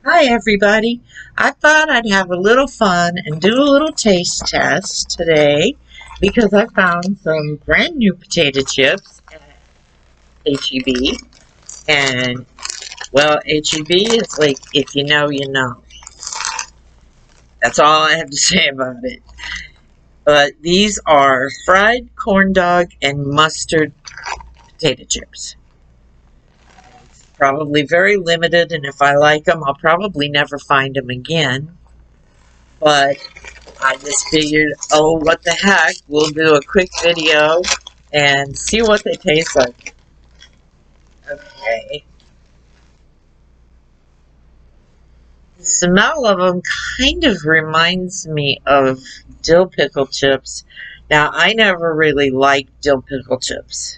Hi everybody. I thought I'd have a little fun and do a little taste test today because I found some brand new potato chips at HEB. And well, HEB is like, if you know, you know. That's all I have to say about it. But these are fried corn dog and mustard potato chips. It's probably very limited, and if I like them, I'll probably never find them again. But I just figured, oh, what the heck, we'll do a quick video and see what they taste like. Okay. The smell of them kind of reminds me of dill pickle chips. Now, I never really liked dill pickle chips.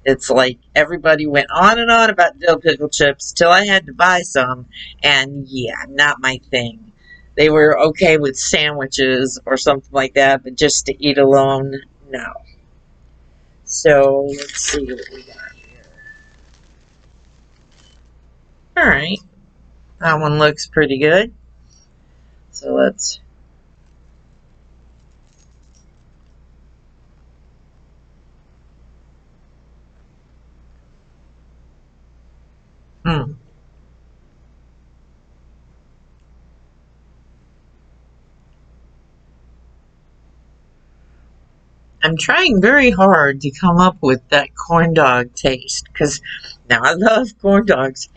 It's like everybody went on and on about dill pickle chips till I had to buy some, and yeah, not my thing. They were okay with sandwiches or something like that, but just to eat alone, no. So let's see what we got here. All right, that one looks pretty good. So let's. Hmm. I'm trying very hard to come up with that corn dog taste because now I love corn dogs.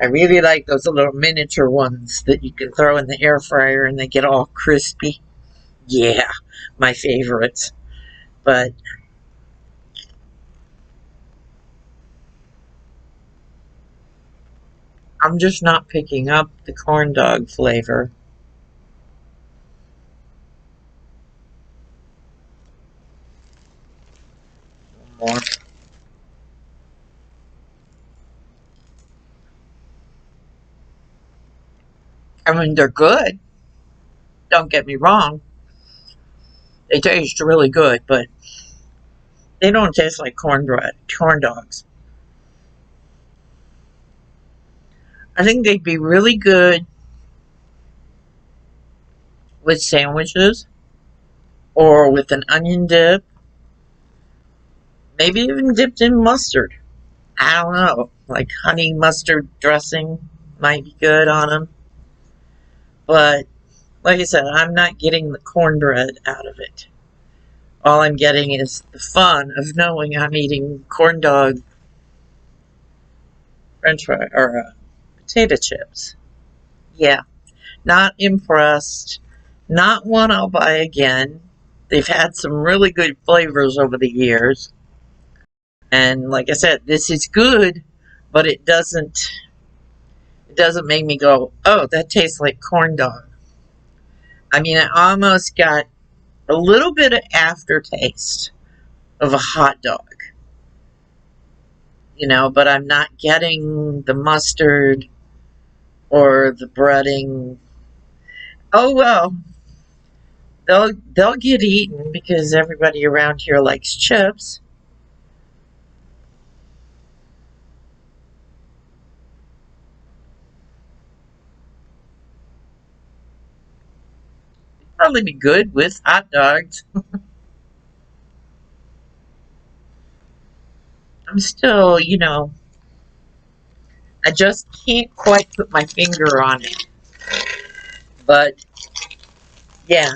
I really like those little miniature ones that you can throw in the air fryer and they get all crispy. Yeah, my favorites. But I'm just not picking up the corn dog flavor. More. I mean, they're good. Don't get me wrong. They taste really good, but they don't taste like corn dogs. I think they'd be really good with sandwiches or with an onion dip, maybe even dipped in mustard. I don't know, like honey mustard dressing might be good on them. But like I said, I'm not getting the cornbread out of it. All I'm getting is the fun of knowing I'm eating corn dog, French fry, or potato chips. Yeah, not impressed. Not one I'll buy again. They've had some really good flavors over the years. And like I said, this is good, but it doesn't make me go, "Oh, that tastes like corn dog." I mean, I almost got a little bit of aftertaste of a hot dog, but I'm not getting the mustard or the breading. Oh well, they'll get eaten because everybody around here likes chips. Probably be good with hot dogs. I'm still, I just can't quite put my finger on it. But yeah,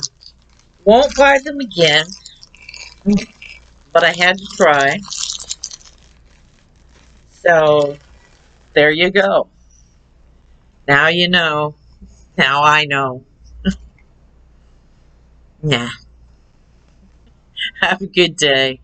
won't buy them again. But I had to try. So there you go. Now you know. Now I know. Nah. Have a good day.